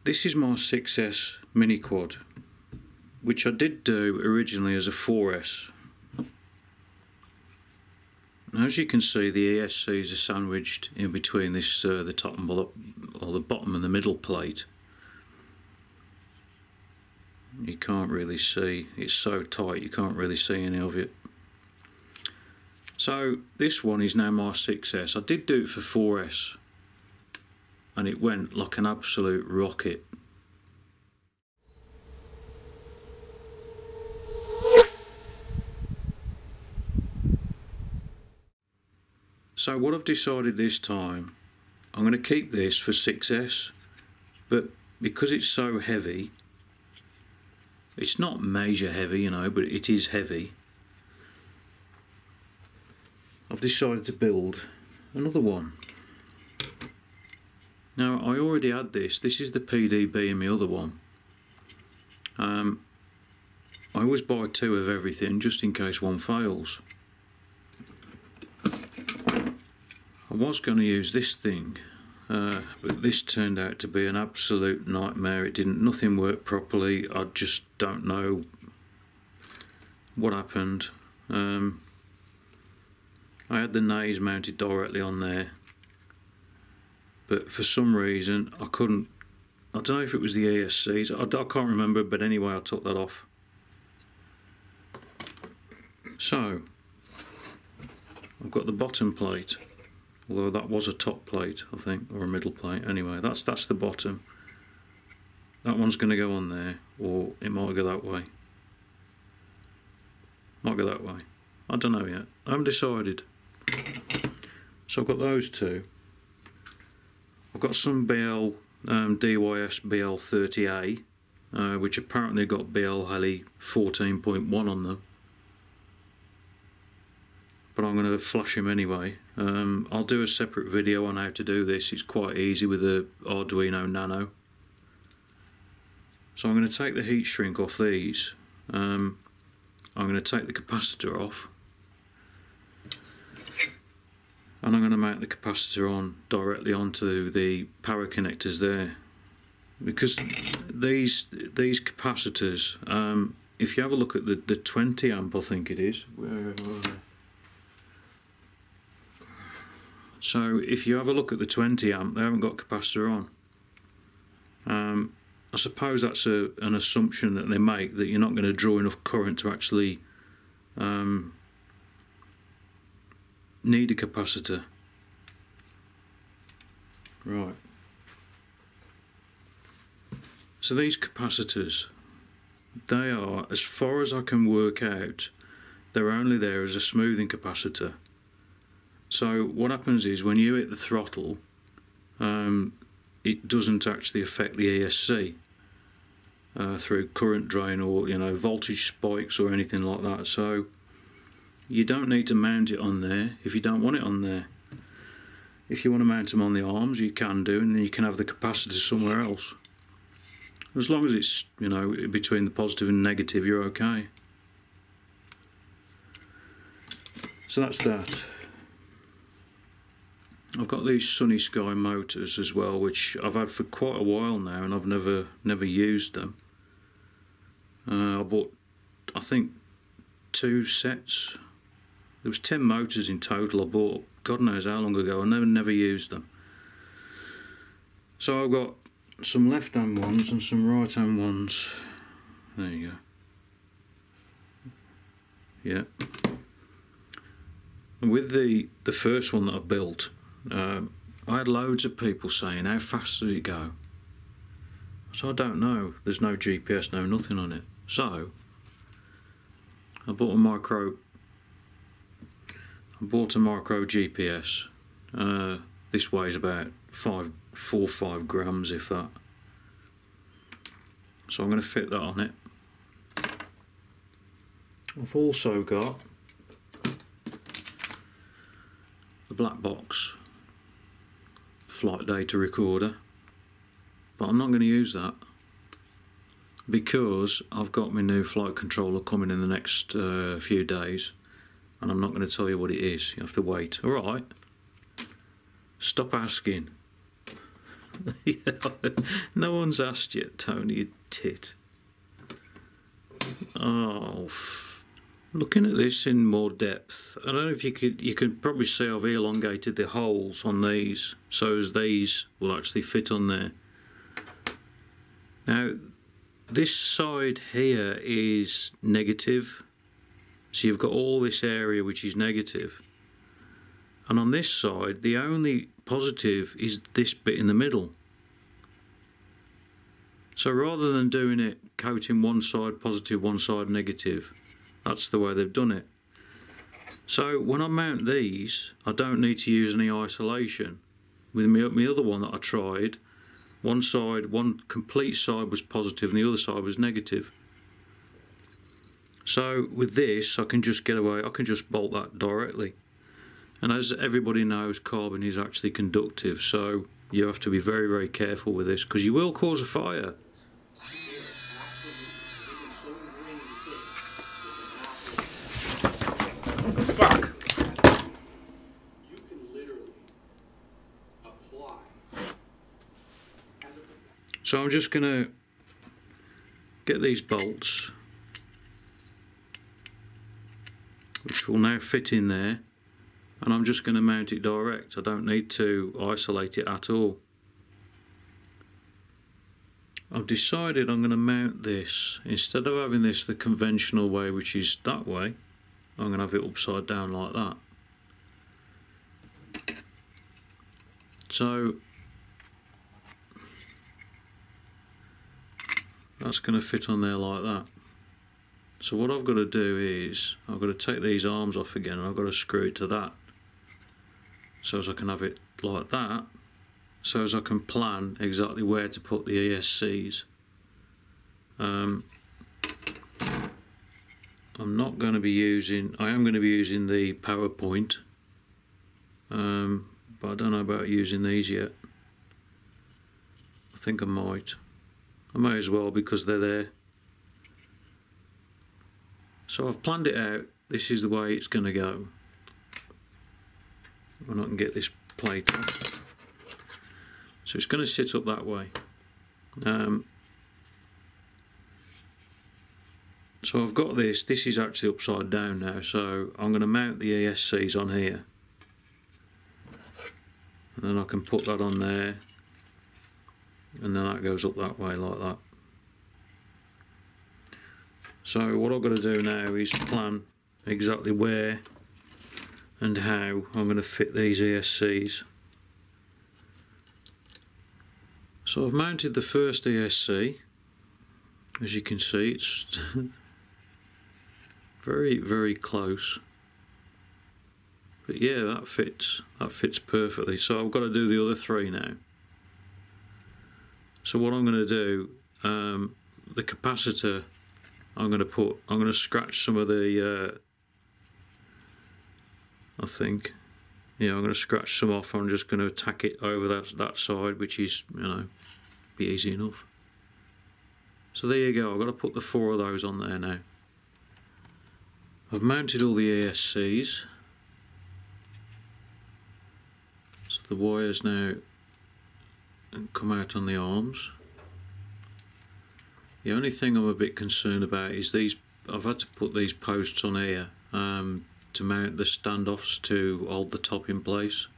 This is my 6S mini quad, which I did do originally as a 4S. And as you can see, the ESCs are sandwiched in between this the top and or the bottom and the middle plate. You can't really see, it's so tight you can't really see any of it. So this one is now my 6S. I did do it for 4S and it went like an absolute rocket. So what I've decided this time, I'm going to keep this for 6S, but because it's so heavy, it's not major heavy, you know, but it is heavy, I've decided to build another one. Now I already had this is the PDB in my other one. I always buy two of everything just in case one fails. I was going to use this thing, but this turned out to be an absolute nightmare. Nothing worked properly. I just don't know what happened. I had the nays mounted directly on there, but for some reason I couldn't. I don't know if it was the ESCs. I can't remember, but anyway, I took that off. So I've got the bottom plate. Although that was a top plate, I think, or a middle plate. Anyway, that's the bottom. That one's going to go on there, or it might go that way. Might go that way. I don't know yet. I haven't decided. So I've got those two. I've got some BL DYS BL30A, which apparently got BL Heli 14.1 on them. But I'm going to flash him anyway. I'll do a separate video on how to do this. It's quite easy with the Arduino Nano. So I'm going to take the heat shrink off these. I'm going to take the capacitor off. And I'm going to mount the capacitor on directly onto the power connectors there. Because these capacitors, if you have a look at the 20 amp, I think it is. Where are they? So if you have a look at the 20 amp, they haven't got capacitor on. I suppose that's an assumption that they make, that you're not going to draw enough current to actually need a capacitor. Right. So these capacitors, they are, as far as I can work out, they're only there as a smoothing capacitor. So what happens is when you hit the throttle, it doesn't actually affect the ESC through current drain or voltage spikes or anything like that. So you don't need to mount it on there if you don't want it on there. If you want to mount them on the arms, you can do, and then you can have the capacitor somewhere else. As long as it's between the positive and negative, you're okay. So that's that. I've got these Sunny Sky motors as well, which I've had for quite a while now, and I've never used them. I bought, I think, 2 sets. There was 10 motors in total. I bought God knows how long ago. I never used them. So I've got some left-hand ones and some right-hand ones. There you go. Yeah. And with the first one that I built, I had loads of people saying, how fast does it go? So I don't know. There's no GPS, no nothing on it. So I bought a micro GPS. This weighs about 4 or 5 grams, if that. So I'm going to fit that on it. I've also got the black box flight data recorder, but I'm not going to use that because I've got my new flight controller coming in the next few days, and I'm not going to tell you what it is. You have to wait. Alright, stop asking. Yeah, no one's asked yet, Tony, you tit. Oh, looking at this in more depth, I don't know if you could probably see I've elongated the holes on these so as these will actually fit on there. Now this side here is negative, so you've got all this area which is negative, and on this side the only positive is this bit in the middle. So rather than doing it coating one side positive, one side negative, that's the way they've done it. So when I mount these, I don't need to use any isolation. With my other one that I tried, one complete side was positive and the other side was negative. So with this I can just get away, I can just bolt that directly. And as everybody knows, carbon is actually conductive, so you have to be very, very careful with this because you will cause a fire. Fuck! You can literally apply. So I'm just going to get these bolts, which will now fit in there, and I'm just going to mount it direct. I don't need to isolate it at all. I've decided I'm going to mount this, instead of having this the conventional way, which is that way, I'm going to have it upside down like that. So that's going to fit on there like that. So what I've got to do is I've got to take these arms off again and I've got to screw it to that, so as I can have it like that, so as I can plan exactly where to put the ESCs. I'm not going to be using, I am going to be using the PowerPoint, but I don't know about using these yet. I think I might. I may as well because they're there. So I've planned it out. This is the way it's going to go. When I can get this plate off. So it's going to sit up that way. So I've got this. This is actually upside down now. So I'm going to mount the ESCs on here. And then I can put that on there. And then that goes up that way like that. So what I've got to do now is plan exactly where and how I'm going to fit these ESCs. So I've mounted the first ESC. As you can see, it's very, very close. But yeah, that fits perfectly. So I've got to do the other three now. So what I'm going to do, the capacitor, I'm going to scratch some of the, I think, yeah, I'm going to scratch some off. I'm just going to attack it over that side, which is, you know, be easy enough. So there you go. I've got to put the 4 of those on there now. I've mounted all the ESCs. So the wires now come out on the arms. The only thing I'm a bit concerned about is these. I've had to put these posts on here to mount the standoffs to hold the top in place,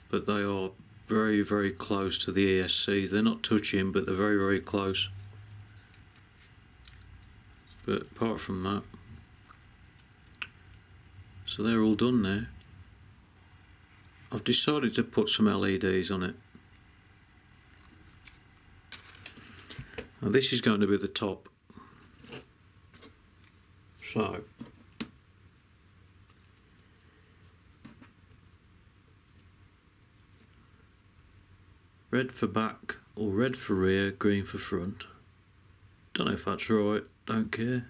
but they are very, very close to the ESC. They're not touching, but they're very, very close. But apart from that, so they're all done now. I've decided to put some LEDs on it. Now this is going to be the top. So red for back or red for rear, green for front. Don't know if that's right, don't care.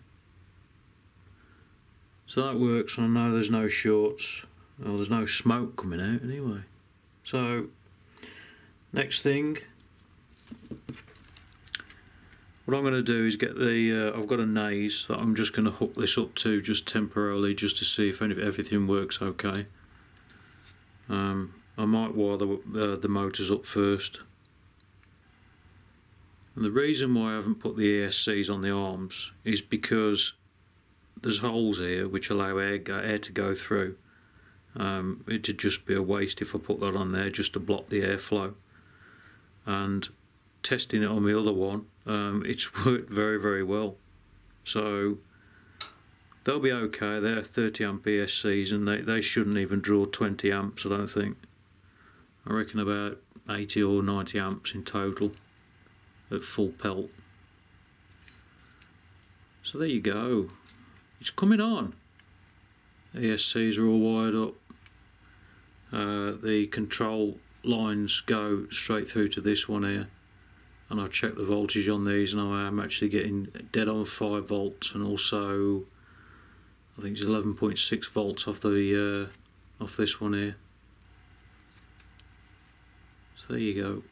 So that works, and I know there's no shorts, or there's no smoke coming out anyway. So next thing, what I'm going to do is get the, I've got a naze that I'm just going to hook this up to just temporarily, just to see if everything works okay. I might wire the motors up first, And the reason why I haven't put the ESCs on the arms is because there's holes here which allow air to go through. It'd just be a waste if I put that on there just to block the airflow. And testing it on the other one, it's worked very, very well. So they'll be okay. They're 30 amp ESCs and they shouldn't even draw 20 amps, I don't think. I reckon about 80 or 90 amps in total at full pelt. So there you go. It's coming on. ESCs are all wired up. The control lines go straight through to this one here, and I've checked the voltage on these and I am actually getting dead on 5 volts, and also I think it's 11.6 volts off the off this one here. So there you go.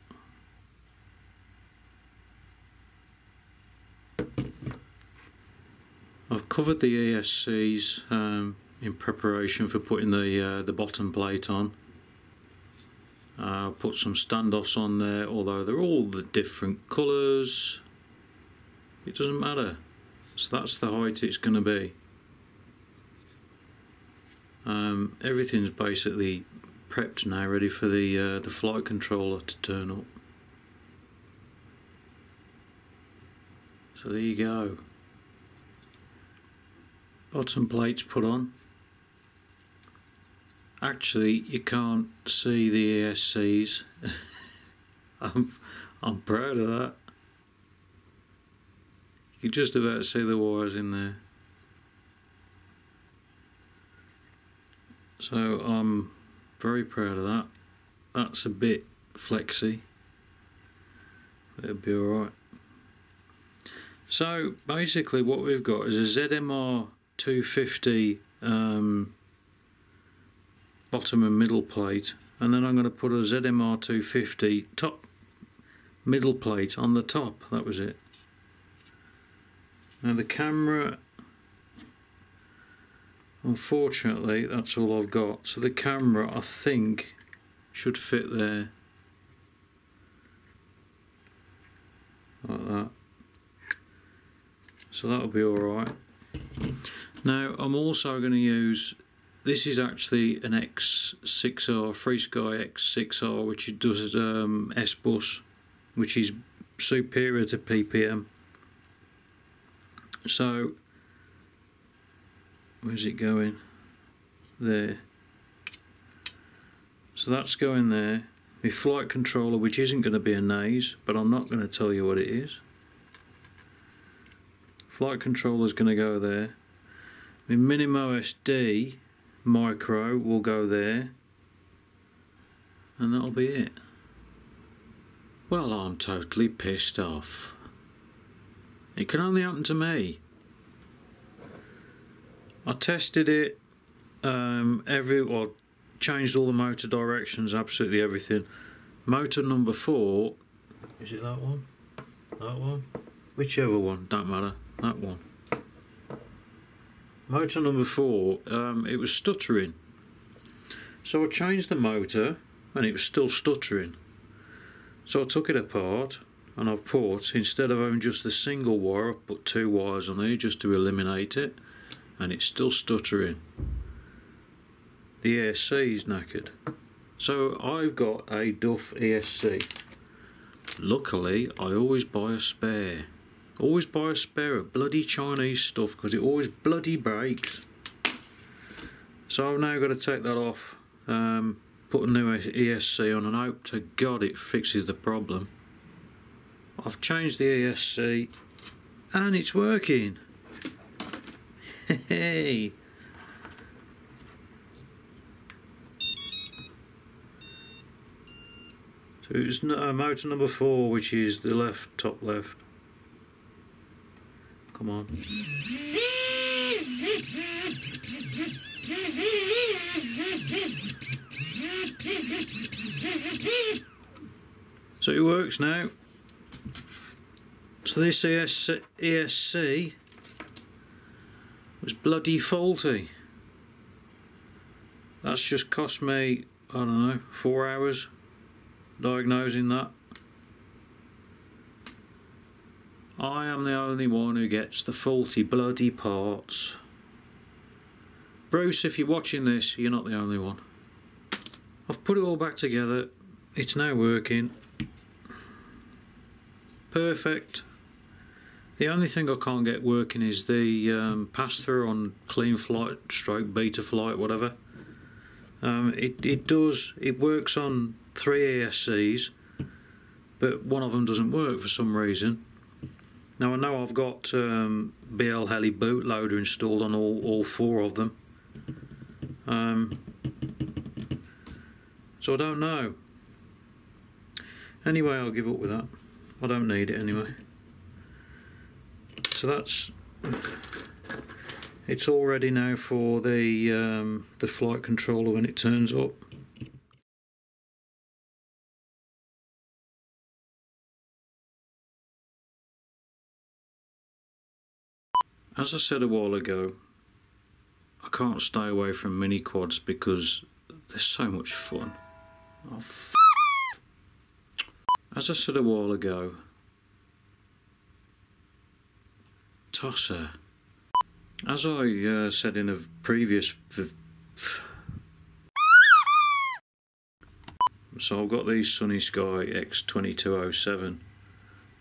I've covered the ESCs in preparation for putting the bottom plate on. Put some standoffs on there, although they're all the different colours. It doesn't matter. So that's the height it's going to be. Everything's basically prepped now, ready for the flight controller to turn up. So there you go. Bottom plates put on. Actually, you can't see the ESCs. I'm proud of that. You can just about see the wires in there. So I'm very proud of that. That's a bit flexy. It'll be alright. So basically what we've got is a ZMR 250 bottom and middle plate, and then I'm going to put a ZMR 250 top middle plate on the top. That was it. Now the camera, unfortunately that's all I've got, so the camera I think should fit there like that, so that'll be alright. Now I'm also going to use, this is actually an X6R, FreeSky X6R, which it does S-Bus, which is superior to PPM. So where's it going? There. So that's going there. My flight controller, which isn't going to be a naze, but I'm not going to tell you what it is. Flight controller is going to go there. My Minimo SD micro will go there, and that'll be it. Well, I'm totally pissed off. It can only happen to me. I tested it changed all the motor directions, absolutely everything. Motor number 4, is it that one? That one? Whichever one, don't matter. That one. Motor number 4, it was stuttering. So I changed the motor and it was still stuttering. So I took it apart and I've put, instead of having just the single wire, I've put 2 wires on there just to eliminate it, and it's still stuttering. The ESC is knackered. So I've got a Duff ESC. Luckily, I always buy a spare. Always buy a spare of bloody Chinese stuff because it always bloody breaks. So I've now got to take that off, put a new ESC on, and hope to God it fixes the problem. I've changed the ESC and it's working. Hey. So it's motor number 4, which is the left, top left. Come on. So it works now. So this ESC was bloody faulty. That's just cost me, I don't know, 4 hours diagnosing that. I am the only one who gets the faulty bloody parts. Bruce, if you're watching this, you're not the only one. I've put it all back together. It's now working. Perfect. The only thing I can't get working is the pass-through on clean flight, stroke beta flight, whatever. It works on 3 ESCs, but one of them doesn't work for some reason. Now I know I've got BL Heli bootloader installed on all 4 of them. So I don't know. Anyway, I'll give up with that. I don't need it anyway. So it's all ready now for the flight controller when it turns up. As I said a while ago, I can't stay away from mini quads because they're so much fun. Oh, as I said a while ago, tosser. As I said in a previous so I've got these Sunny Sky X2207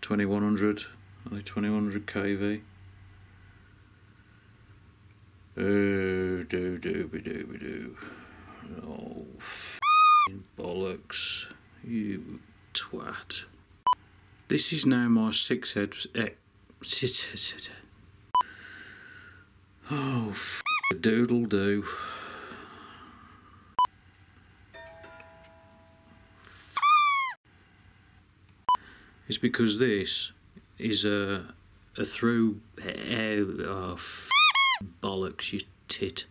2100, only 2100 kV. Do. Oh, bollocks, you twat. This is now my 6 head. Oh, doodle do. It's because this is a through. Oh, bollocks, you tit.